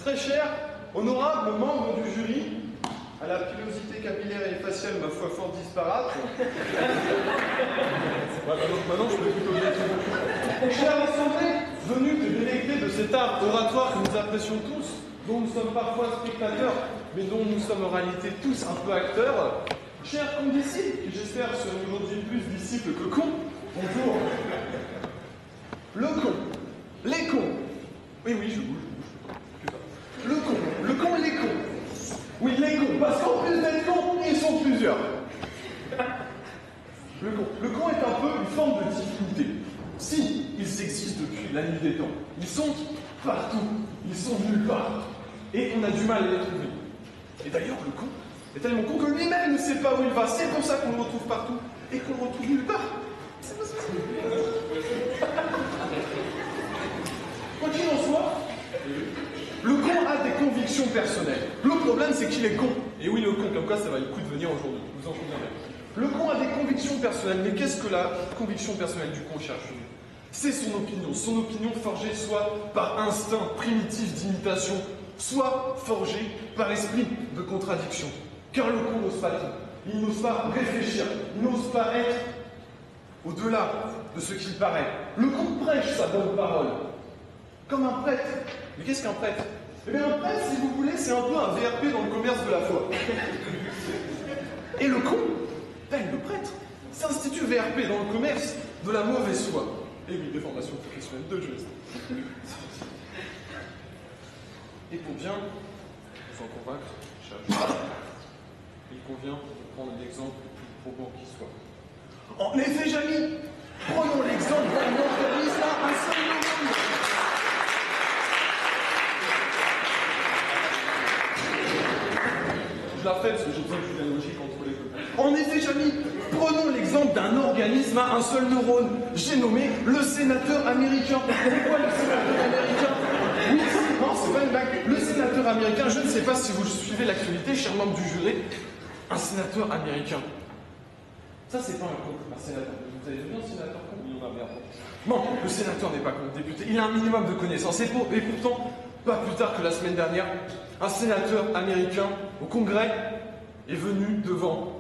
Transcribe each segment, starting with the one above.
Très cher, honorable membre du jury, à la pilosité capillaire et faciale, ma foi, fort disparate. Maintenant, je peux plutôt bien tout. Chère assemblée, venue te délecter de cet art oratoire que nous apprécions tous, dont nous sommes parfois spectateurs, mais dont nous sommes en réalité tous un peu acteurs. Chers condisciples, qui j'espère seront aujourd'hui plus disciples que cons, bonjour. Le con, les cons. Oui, je bouge. Le con, les cons. Oui, les cons, parce qu'en plus d'être cons, ils sont plusieurs. Le con est un peu une forme de difficulté. Si, ils existent depuis la nuit des temps. Ils sont partout, ils sont nulle part. Et on a du mal à les trouver. Et d'ailleurs, le con est tellement con que lui-même ne sait pas où il va. C'est pour ça qu'on le retrouve partout et qu'on le retrouve nulle part. C'est pas ça. Quoi qu'il en soit, le con a des convictions personnelles. Le problème, c'est qu'il est con. Et oui, le con, comme quoi ça va le coup de venir aujourd'hui. Vous en conviendrez. Le con a des convictions personnelles. Mais qu'est-ce que la conviction personnelle du con cherche? C'est son opinion forgée soit par instinct primitif d'imitation, soit forgée par esprit de contradiction. Car le con n'ose pas tout. Il n'ose pas réfléchir. Il n'ose pas être au-delà de ce qu'il paraît. Le con prêche sa bonne parole. Comme un prêtre. Mais qu'est-ce qu'un prêtre? Eh bien, un prêtre, si vous voulez, c'est un peu un VRP dans le commerce de la foi. Et le con, le prêtre, s'institue VRP dans le commerce de la mauvaise foi. Et oui, des formations professionnelles de juriste. Et pour bien vous en convaincre, cher juge, il convient de prendre l'exemple le plus probant qui soit. En effet, Jamy, prenons l'exemple d'un organisme un seul nom. Je la fais parce que j'ai besoin de la logique entre les deux. En effet, Jamy, prenons l'exemple d'un organisme à un seul neurone. J'ai nommé le sénateur américain. Pourquoi le sénateur américain? Oui, non, c'est pas une blague. Le sénateur américain, je ne sais pas si vous suivez l'actualité, cher membre du jury, un sénateur américain. Ça, c'est pas un con, un sénateur. Vous avez vu un sénateur con? Il y en a merde. Non, le sénateur n'est pas con, député. Il a un minimum de connaissances. Et pourtant, pas plus tard que la semaine dernière, un sénateur américain au Congrès est venu devant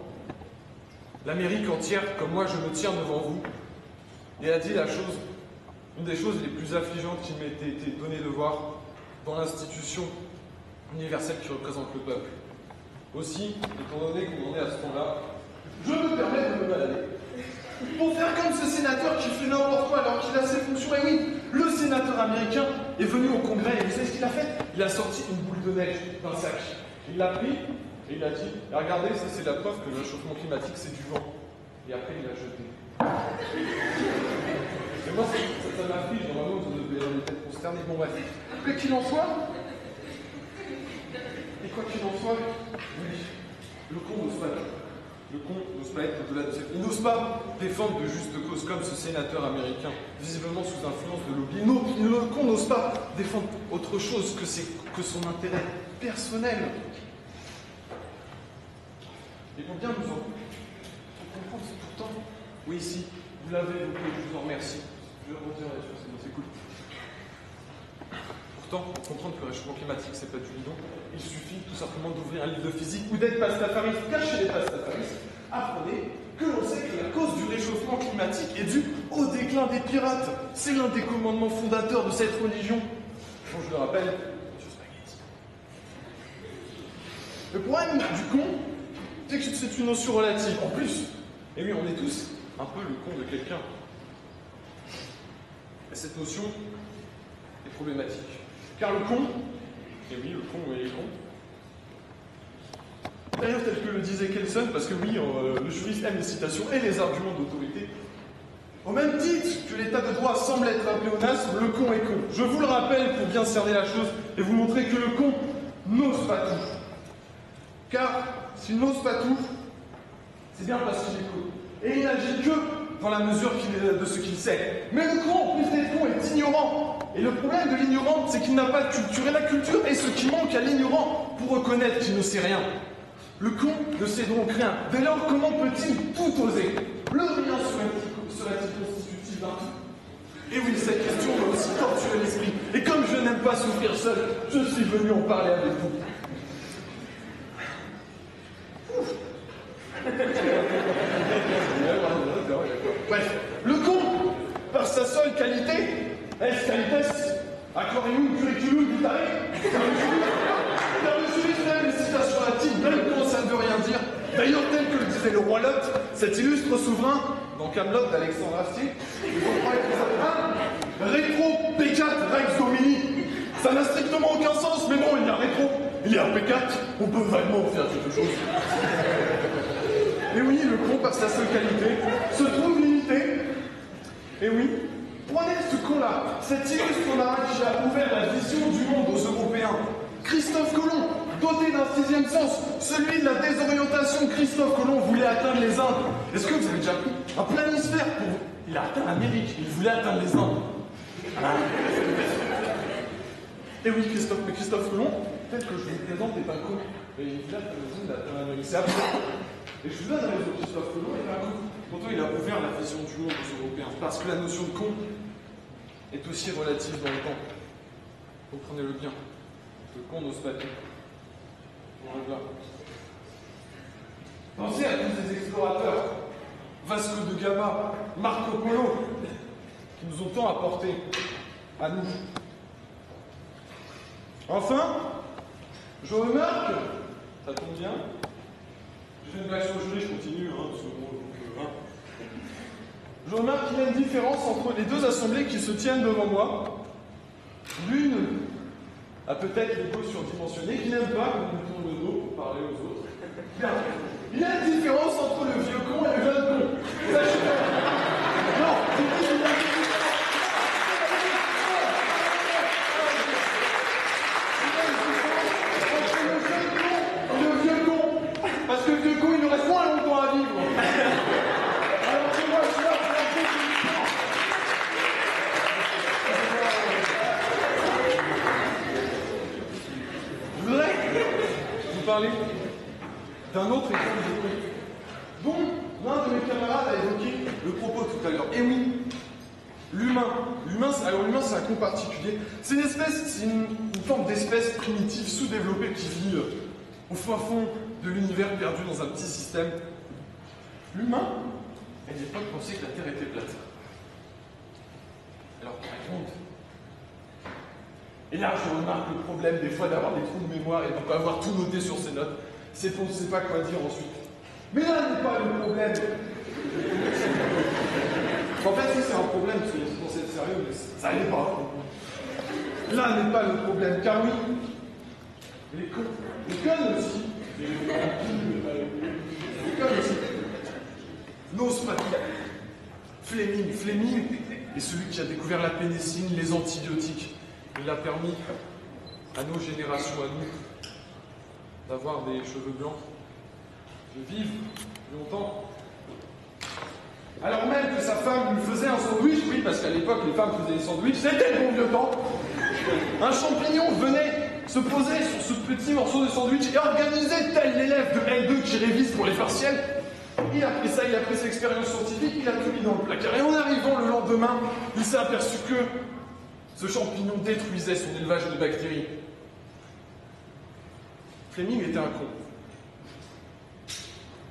l'Amérique entière, comme moi je me tiens devant vous, et a dit la chose, une des choses les plus affligeantes qui m'a été donnée de voir dans l'institution universelle qui représente le peuple. Aussi, étant donné qu'on en est à ce point-là, je me permets de me balader. Pour faire comme ce sénateur qui fait n'importe quoi alors qu'il a ses fonctions. Et oui, le sénateur américain est venu au Congrès et vous savez ce qu'il a fait? Il a sorti une boule de neige d'un sac. Il l'a pris et il a dit, regardez, ça c'est la preuve que le réchauffement climatique c'est du vent. Et après il l'a jeté. Et moi ça m'afflige, normalement vous devez avoir les têtes consternées. Bon bref, quoi qu'il en soit, oui, le con n'ose pas. Le con n'ose pas être au-delà de cette... Il n'ose pas défendre de juste cause comme ce sénateur américain, visiblement sous influence de lobby. Non, le con n'ose pas défendre autre chose que son intérêt personnel. Et pour bien nous en comprendre, c'est pourtant... Oui, ici, vous l'avez évoqué, je vous en remercie. Je vais rebondir là-dessus, c'est cool. Pourtant, pour comprendre que le réchauffement climatique, c'est pas du bidon, il suffit tout simplement d'ouvrir un livre de physique ou d'être pastafariste. Car chez les pastafaristes, apprenez que l'on sait que la cause du réchauffement climatique est due au déclin des pirates. C'est l'un des commandements fondateurs de cette religion. Bon, je le rappelle, Monsieur Spaghetti. Le problème du con, c'est que c'est une notion relative. En plus, et oui, on est tous un peu le con de quelqu'un. Et cette notion est problématique. Car le con, et oui, le con est con. D'ailleurs, tel que le disait Kelsen, parce que oui, le juriste aime les citations et les arguments d'autorité. Au même titre que l'état de droit semble être un pléonasme, le con est con. Je vous le rappelle pour bien cerner la chose et vous montrer que le con n'ose pas tout. Car s'il n'ose pas tout, c'est bien parce qu'il est con. Et il n'agit que dans la mesure de ce qu'il sait. Mais le con, en plus d'être con, est ignorant. Et le problème de l'ignorant, c'est qu'il n'a pas de culture. Et la culture est ce qui manque à l'ignorant pour reconnaître qu'il ne sait rien. Le con ne sait donc rien. Dès lors, comment peut-il tout oser? Le rien serait-il constitutif d'un tout? Et oui, cette question m'a aussi torturé l'esprit. Et comme je n'aime pas souffrir seul, je suis venu en parler avec vous. Bref, le con, par sa seule qualité, est qualitas, aquarium curriculum vitae, car le juif même les citations latines, même quand ça ne veut rien dire. D'ailleurs, tel que le disait le roi Lot, cet illustre souverain, dans Camelot d'Alexandre Astier, rétro P4 Rex Domini. Ça n'a strictement aucun sens, mais bon, il y a rétro, il y a P4, on peut vaguement faire quelque chose. Et oui, le con, par sa seule qualité, se trouve limité. Et oui, prenez ce con-là, cet illustre marin qui a ouvert la vision du monde aux Européens. Christophe Colomb, doté d'un sixième sens, celui de la désorientation. Christophe Colomb voulait atteindre les Indes. Est-ce que vous avez déjà pris un planisphère pour vous? Il a atteint l'Amérique, il voulait atteindre les Indes. Et oui, Christophe Colomb, tel que je vous le présente, est un con. Et il voulait atteindre les Indes, atteindre l'Amérique. C'est absurde. Et je vous donne raison, Christophe Colomb est un con. Pourtant, il a ouvert la vision du monde aux Européens. Parce que la notion de con est aussi relative dans le temps. Comprenez-le bien. Le con n'ose pas tout. On le voit. Pensez à tous ces explorateurs, Vasco de Gama, Marco Polo, qui nous ont tant apporté à nous. Enfin, je remarque, ça tombe bien, j'ai fait une blague sur le jury, je continue, je remarque qu'il y a une différence entre les deux assemblées qui se tiennent devant moi. L'une a peut-être l'ego surdimensionné, qui n'aime pas qu'on nous tourne le dos pour parler aux autres. Bien. Il y a une différence entre le vieux con et le jeune con. Sachez-le. Non, c'est qui le jeune con? Entre le jeune con et le vieux con. Parce que le vieux con, il nous reste moins longtemps à vivre. Alors que moi, je suis là pour la définition. Je voudrais vous parler d'un autre exemple de con, dont l'un de mes camarades a évoqué le propos tout à l'heure. Et oui, l'humain. Alors l'humain, c'est un con particulier. C'est une espèce, c'est une forme d'espèce primitive sous-développée qui vit au fin fond de l'univers perdu dans un petit système. L'humain, à une époque, pensait que la Terre était plate. Alors, par contre, et là, je remarque le problème des fois d'avoir des trous de mémoire et de ne pas avoir tout noté sur ses notes. C'est qu'on ne sait pas quoi dire ensuite. Mais là n'est pas le problème. En fait, si c'est un problème, parce que c'est censé être sérieux, mais ça n'est pas. Là n'est pas le problème, car oui, les connes aussi, n'osent pas tout. Fleming est celui qui a découvert la pénicilline, les antibiotiques. Il a permis à nos générations, à nous, d'avoir des cheveux blancs, de vivre longtemps. Alors même que sa femme lui faisait un sandwich, oui, parce qu'à l'époque, les femmes faisaient des sandwichs, c'était le bon vieux temps. Un champignon venait se poser sur ce petit morceau de sandwich et organisait tel l'élève de L2 qui révise pour les partiels. Il a pris ça, il a pris ses expériences scientifiques, il a tout mis dans le placard. Et en arrivant le lendemain, il s'est aperçu que ce champignon détruisait son élevage de bactéries. Fleming était un con.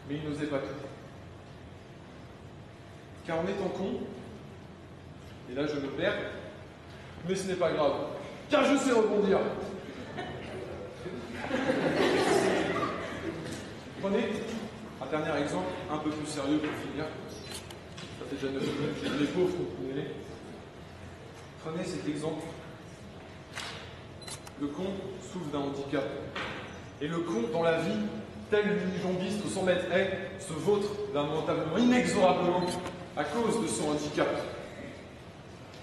Mais il n'osait pas tout. Car en étant con, et là je me perds, mais ce n'est pas grave, car je sais rebondir. Prenez un dernier exemple, un peu plus sérieux pour finir. Ça fait déjà 9 minutes, les pauvres, comprenez-les. Prenez cet exemple. Le con souffre d'un handicap. Et le con, dans la vie, tel l'unijambiste au 100 mètres haies, se vautre lamentablement, inexorablement, à cause de son handicap.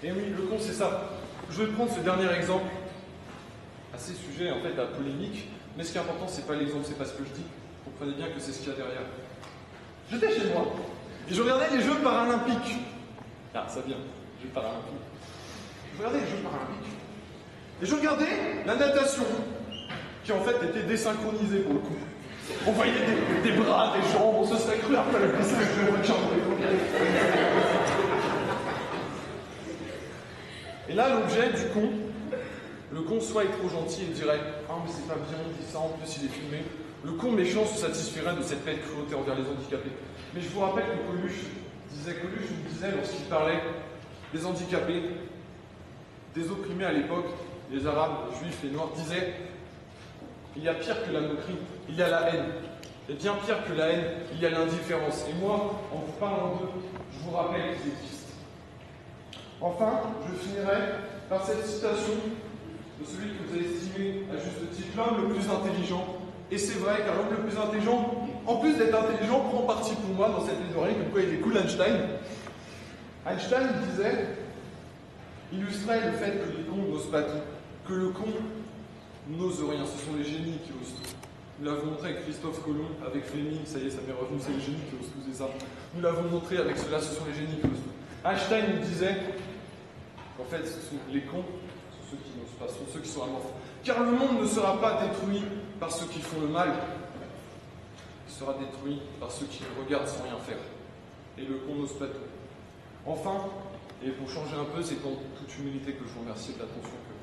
Et oui, le con, c'est ça. Je vais prendre ce dernier exemple, assez sujet, en fait, à polémique, mais ce qui est important, c'est pas l'exemple, c'est pas ce que je dis. Comprenez bien que c'est ce qu'il y a derrière. J'étais chez moi, et je regardais les Jeux paralympiques. Ah, ça vient, Jeux paralympiques. Je regardais les Jeux paralympiques. Et je regardais la natation, qui en fait était désynchronisée pour le coup. On voyait des bras, des jambes, on se serait cru après le passage de Richard. Et là, l'objet du con, le con soit est trop gentil et dirait « Ah, mais c'est pas bien, il dit ça, en plus il est filmé ». Le con méchant se satisferait de cette bête cruauté envers les handicapés. Mais je vous rappelle que Coluche nous disait lorsqu'il parlait des handicapés, des opprimés à l'époque, les Arabes, les Juifs, les Noirs, disait il y a pire que la moquerie, il y a la haine. Et bien pire que la haine, il y a l'indifférence. Et moi, en vous parlant d'eux, je vous rappelle qu'ils existent. Enfin, je finirai par cette citation de celui que vous avez estimé à juste titre l'homme le plus intelligent. Et c'est vrai, car l'homme le plus intelligent, en plus d'être intelligent, prend parti pour moi dans cette théorie, comme quoi il est cool, Einstein. Einstein disait, illustrait le fait que les cons n'osent pas tout, que le con n'ose rien, ce sont les génies qui osent tout. Nous l'avons montré avec Christophe Colomb, avec Fleming, ça y est, ça m'est revenu, c'est les génies qui osent tout, c'est ça. Nous l'avons montré avec cela, ce sont les génies qui osent tout. Einstein nous disait qu'en fait, ce sont les cons, ce sont ceux qui n'osent pas, ce sont ceux qui sont amorphes. Car le monde ne sera pas détruit par ceux qui font le mal, il sera détruit par ceux qui le regardent sans rien faire. Et le con n'ose pas tout. Enfin, et pour changer un peu, c'est en toute humilité que je vous remercie de l'attention que